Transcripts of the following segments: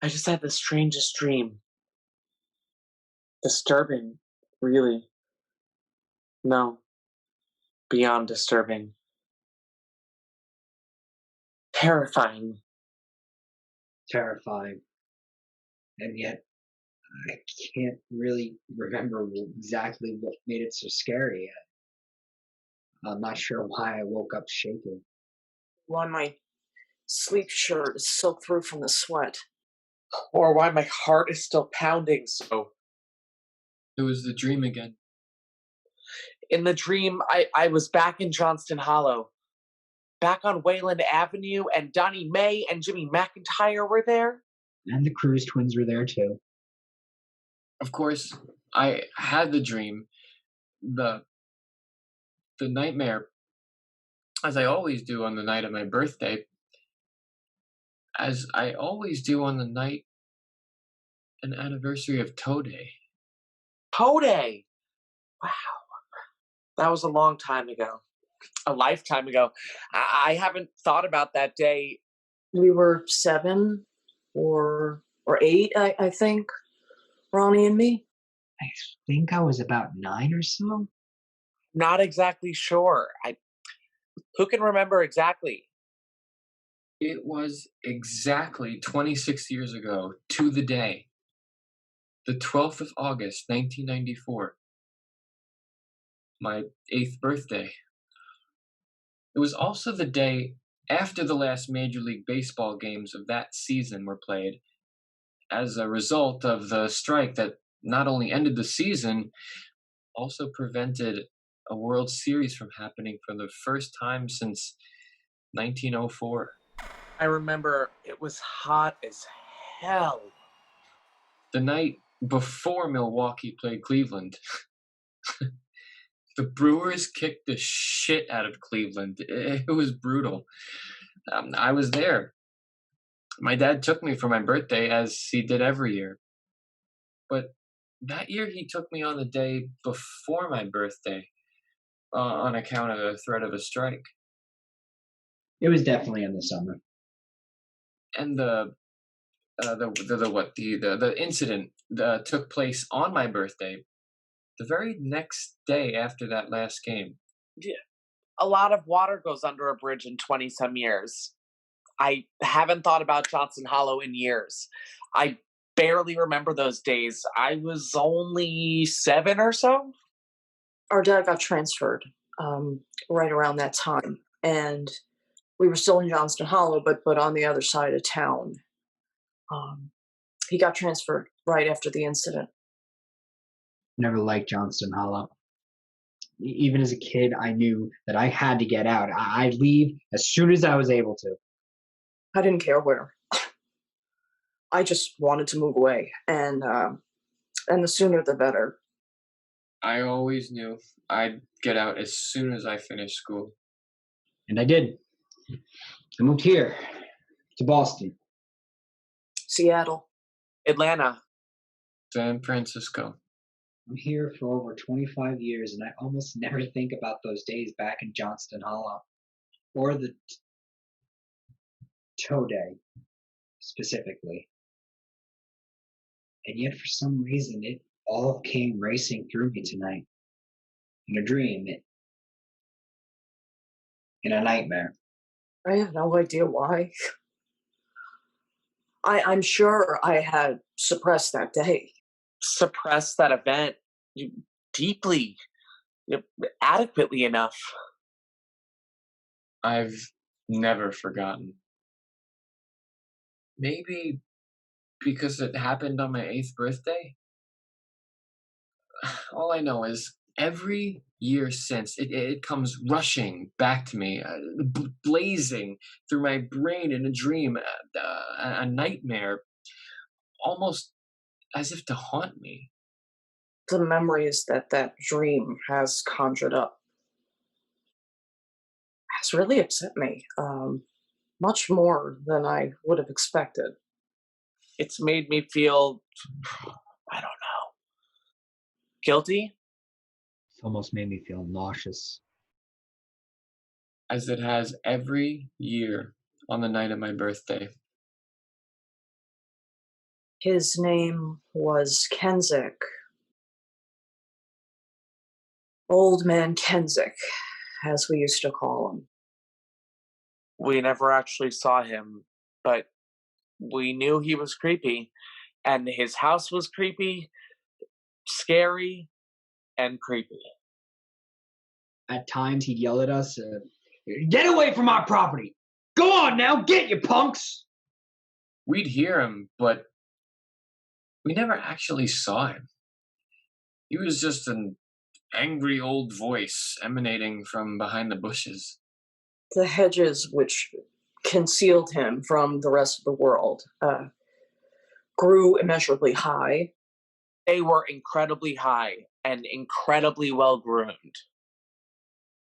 I just had the strangest dream. Disturbing, really. No, beyond disturbing. Terrifying. Terrifying. And yet, I can't really remember exactly what made it so scary. I'm not sure why I woke up shaking. Why my sleep shirt is soaked through from the sweat. Or why my heart is still pounding so. It was the dream again. In the dream, I was back in Johnston Hollow. Back on Wayland Avenue, and Donnie Mae and Jimmy McIntyre were there. And the Cruz twins were there too. Of course, I had the dream, the nightmare, as I always do on the night of my birthday, as I always do on the night and anniversary of Toe Day. Toe Day! Wow. That was a long time ago. A lifetime ago. I haven't thought about that day. We were 7 or 8, I think, Ronnie and me. I think I was about 9 or so. Not exactly sure. Who can remember exactly? It was exactly 26 years ago, to the day. The 12th of August, 1994. My 8th birthday. It was also the day after the last Major League Baseball games of that season were played, as a result of the strike that not only ended the season, also prevented a World Series from happening for the first time since 1904. I remember it was hot as hell. The night before Milwaukee played Cleveland. The Brewers kicked the shit out of Cleveland. It was brutal. I was there. My dad took me for my birthday, as he did every year. But that year he took me on the day before my birthday, on account of the threat of a strike. It was definitely in the summer. And the incident took place on my birthday, the very next day after that last game. Yeah. A lot of water goes under a bridge in 20-some years. I haven't thought about Johnston Hollow in years. I barely remember those days. I was only 7 or so. Our dad got transferred right around that time, and we were still in Johnston Hollow, but on the other side of town. He got transferred right after the incident. Never liked Johnston Hollow. Even as a kid, I knew that I had to get out. I'd leave as soon as I was able to. I didn't care where. I just wanted to move away, and the sooner the better. I always knew I'd get out as soon as I finished school. And I did. I moved here, to Boston. Seattle. Atlanta. San Francisco. I'm here for over 25 years, and I almost never think about those days back in Johnston Hollow. Or the Toe Day, specifically. And yet, for some reason, it all came racing through me tonight. In a dream. In a nightmare. I have no idea why. I'm sure I had suppressed that day. Suppressed that event deeply, adequately enough. I've never forgotten. Maybe because it happened on my 8th birthday? All I know is every year since, it comes rushing back to me, blazing through my brain in a dream, a nightmare, almost as if to haunt me. The memories that dream has conjured up has really upset me. much more than I would have expected. It's made me feel, I don't know, guilty? It's almost made me feel nauseous. As it has every year on the night of my birthday. His name was Kenzik. Old Man Kenzik, as we used to call him. We never actually saw him, but we knew he was creepy, and his house was creepy, scary, and creepy. At times, he'd yell at us, "Get away from our property! Go on now, get you punks!" We'd hear him, but we never actually saw him. He was just an angry old voice emanating from behind the bushes. The hedges which concealed him from the rest of the world grew immeasurably high. They were incredibly high and incredibly well groomed.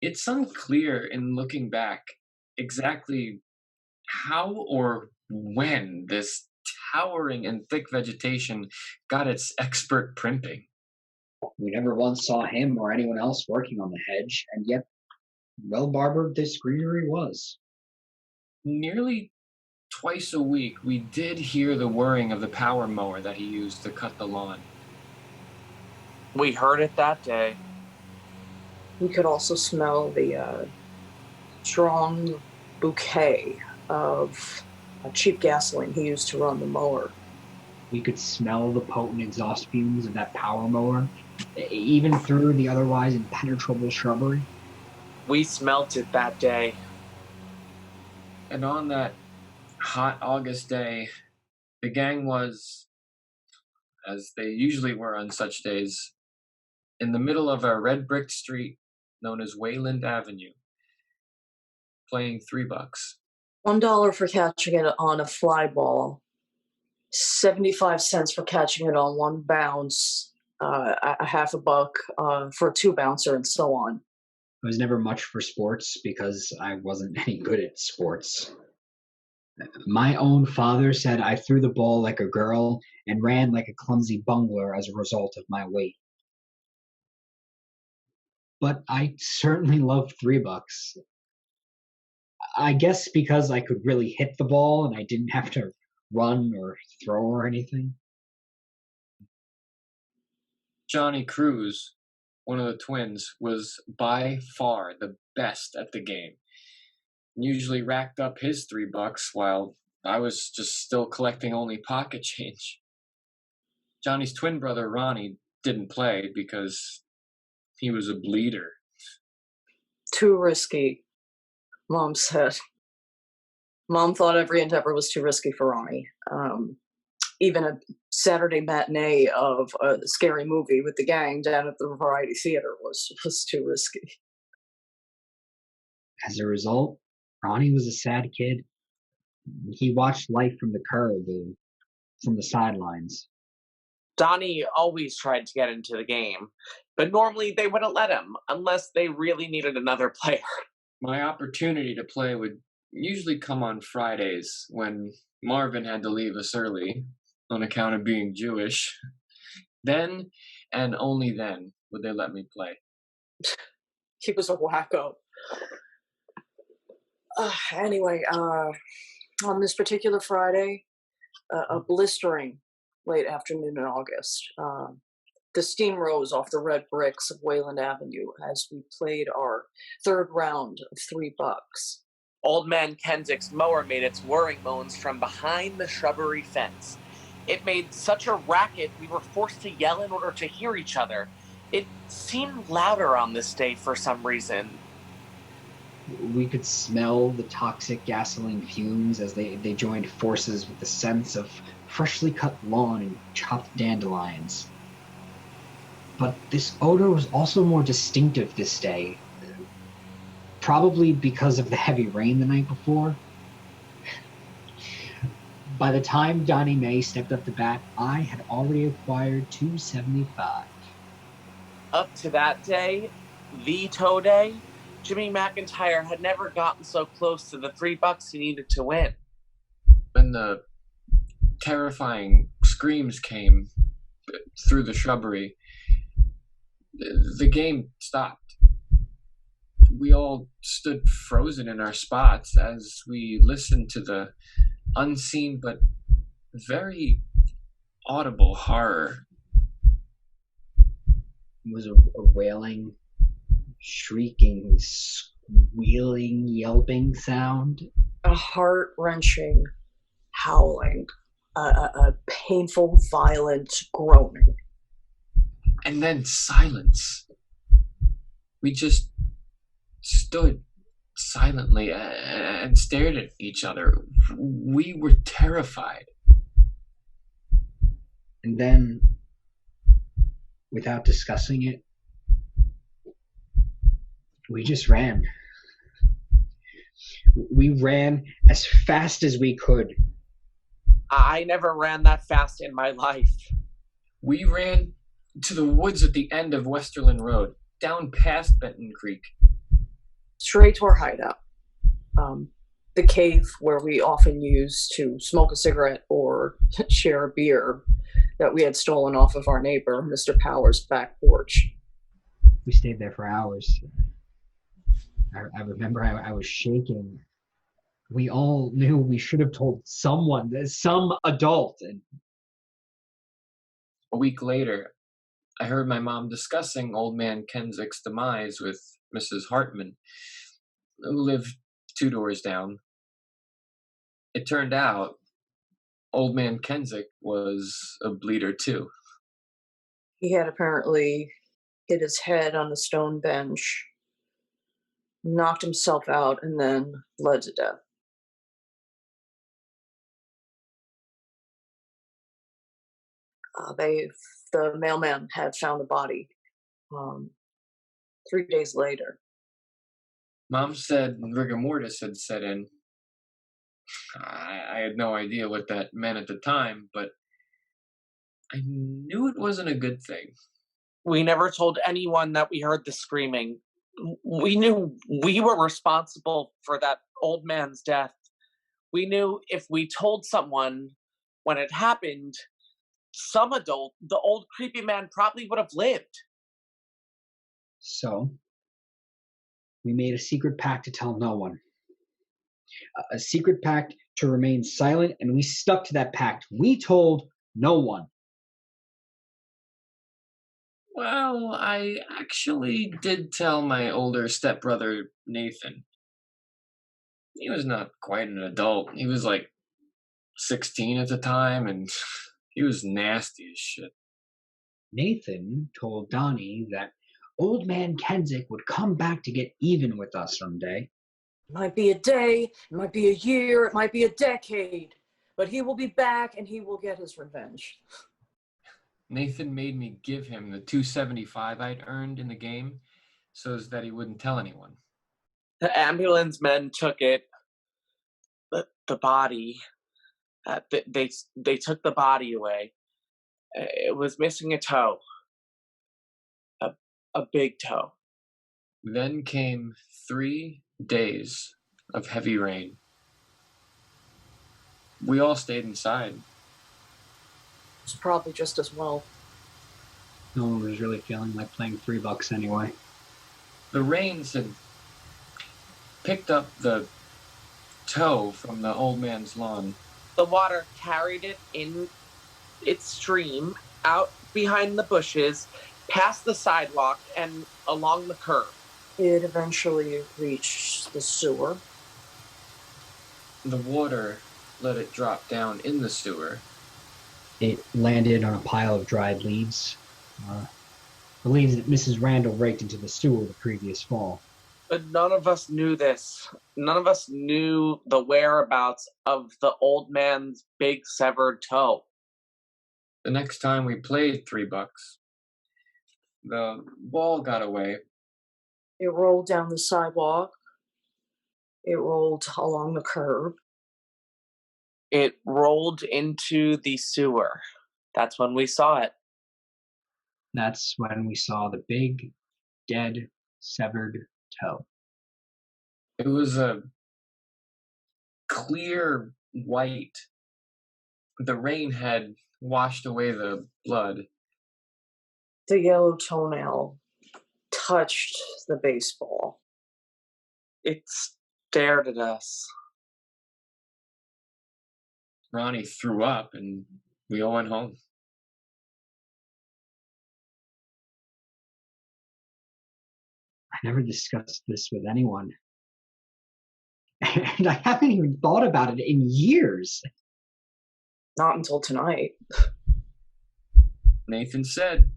It's unclear in looking back exactly how or when this towering and thick vegetation got its expert primping. We never once saw him or anyone else working on the hedge, and yet, well barbered this greenery was. Nearly twice a week, we did hear the whirring of the power mower that he used to cut the lawn. We heard it that day. We could also smell the strong bouquet of cheap gasoline he used to run the mower. We could smell the potent exhaust fumes of that power mower, even through the otherwise impenetrable shrubbery. We smelt it that day. And on that hot August day, the gang was, as they usually were on such days, in the middle of a red brick street known as Wayland Avenue, playing $3. $1 for catching it on a fly ball, 75 cents for catching it on one bounce, a half a buck for a two bouncer, and so on. I was never much for sports because I wasn't any good at sports. My own father said I threw the ball like a girl and ran like a clumsy bungler as a result of my weight. But I certainly loved $3. I guess because I could really hit the ball and I didn't have to run or throw or anything. Johnny Cruz, one of the twins, was by far the best at the game. Usually racked up his $3 while I was just still collecting only pocket change. Johnny's twin brother, Ronnie, didn't play because he was a bleeder. Too risky, Mom said. Mom thought every endeavor was too risky for Ronnie. Even a Saturday matinee of a scary movie with the gang down at the Variety Theater was too risky. As a result, Ronnie was a sad kid. He watched life from the curb, from the sidelines. Donnie always tried to get into the game, but normally they wouldn't let him unless they really needed another player. My opportunity to play would usually come on Fridays when Marvin had to leave us early on account of being Jewish. Then, and only then, would they let me play. He was a wacko. Anyway, on this particular Friday, a blistering late afternoon in August, the steam rose off the red bricks of Wayland Avenue as we played our third round of $3. Old Man Kenzik's mower made its whirring moans from behind the shrubbery fence. It made such a racket we were forced to yell in order to hear each other. It seemed louder on this day for some reason. We could smell the toxic gasoline fumes as they joined forces with the scents of freshly cut lawn and chopped dandelions. But this odor was also more distinctive this day, probably because of the heavy rain the night before. By the time Donnie Mae stepped up to bat, I had already acquired 275. Up to that day, the tow day, Jimmy McIntyre had never gotten so close to the $3 he needed to win. When the terrifying screams came through the shrubbery, the game stopped. We all stood frozen in our spots as we listened to the unseen but very audible horror. It was a wailing, shrieking, squealing, yelping sound. A heart-wrenching howling, a painful, violent groaning. And then silence. We just stood silently and stared at each other. We were terrified. And then, without discussing it, we just ran. We ran as fast as we could. I never ran that fast in my life. We ran to the woods at the end of Westerland Road, down past Benton Creek. Straight to our hideout. The cave where we often used to smoke a cigarette or share a beer that we had stolen off of our neighbor, Mr. Power's back porch. We stayed there for hours. I remember I was shaking. We all knew we should have told someone, some adult. And A week later, I heard my mom discussing old man Kensick's demise with Mrs. Hartman, who lived 2 doors down. It turned out old man Kensick was a bleeder too. He had apparently hit his head on the stone bench, knocked himself out, and then bled to death. The mailman had found the body 3 days later. Mom said rigor mortis had set in. I had no idea what that meant at the time, but I knew it wasn't a good thing. We never told anyone that we heard the screaming. We knew we were responsible for that old man's death. We knew if we told someone when it happened, some adult, the old creepy man probably would have lived. so we made a secret pact to tell no one. A secret pact to remain silent, and we stuck to that pact. We told no one. Well, I actually did tell my older stepbrother, Nathan. He was not quite an adult. He was like 16 at the time, and he was nasty as shit. Nathan told Donnie that old man Kensick would come back to get even with us someday. It might be a day, it might be a year, it might be a decade, but he will be back and he will get his revenge. Nathan made me give him the $275 I'd earned in the game so that he wouldn't tell anyone. The ambulance men took it, the body. They took the body away. It was missing a toe, a big toe. Then came 3 days of heavy rain. We all stayed inside. It's probably just as well. No one was really feeling like playing $3 anyway. The rains had picked up the toe from the old man's lawn. The water carried it in its stream out behind the bushes, past the sidewalk, and along the curb. It eventually reached the sewer. The water let it drop down in the sewer. It landed on a pile of dried leaves. The leaves that Mrs. Randall raked into the sewer the previous fall. But none of us knew this. None of us knew the whereabouts of the old man's big severed toe. The next time we played $3, the ball got away. It rolled down the sidewalk. It rolled along the curb. It rolled into the sewer. That's when we saw it. That's when we saw the big, dead, severed toe. It was a clear white. The rain had washed away the blood. The yellow toenail touched the baseball. It stared at us. Ronnie threw up, and we all went home. I never discussed this with anyone. And I haven't even thought about it in years. Not until tonight. Nathan said,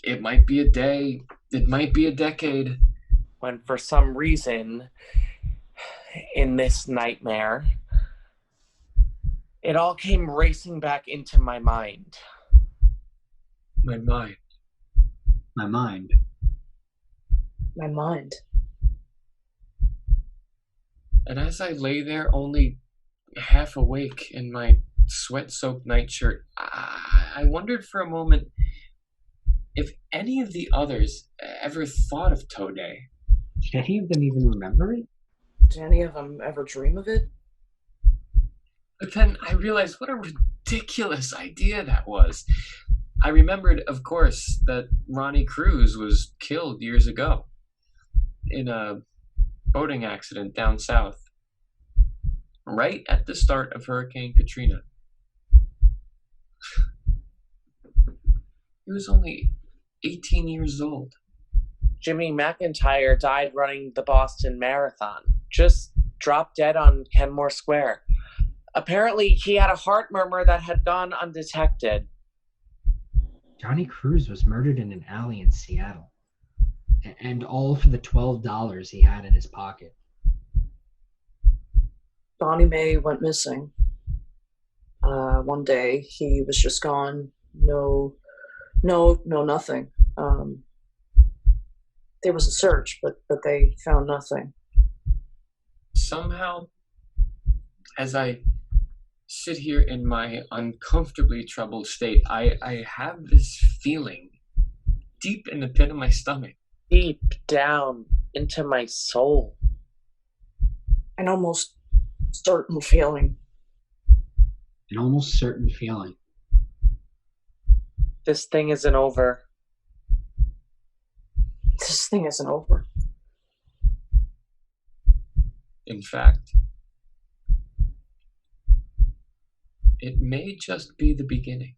it might be a day, it might be a decade. When for some reason, in this nightmare, it all came racing back into my mind. My mind. My mind. My mind. And as I lay there, only half awake in my sweat-soaked nightshirt, I wondered for a moment if any of the others ever thought of Toad. Did any of them even remember it? Did any of them ever dream of it? But then I realized what a ridiculous idea that was. I remembered, of course, that Ronnie Cruz was killed years ago in a boating accident down south, right at the start of Hurricane Katrina. He was only 18 years old. Jimmy McIntyre died running the Boston Marathon. Just dropped dead on Kenmore Square. Apparently, he had a heart murmur that had gone undetected. Johnny Cruz was murdered in an alley in Seattle. And all for the $12 he had in his pocket. Bonnie Mae went missing. One day, he was just gone. No, nothing. There was a search, but they found nothing. Somehow, as I sit here in my uncomfortably troubled state, I have this feeling deep in the pit of my stomach. Deep down into my soul. An almost certain feeling. An almost certain feeling. This thing isn't over. This thing isn't over. In fact, it may just be the beginning.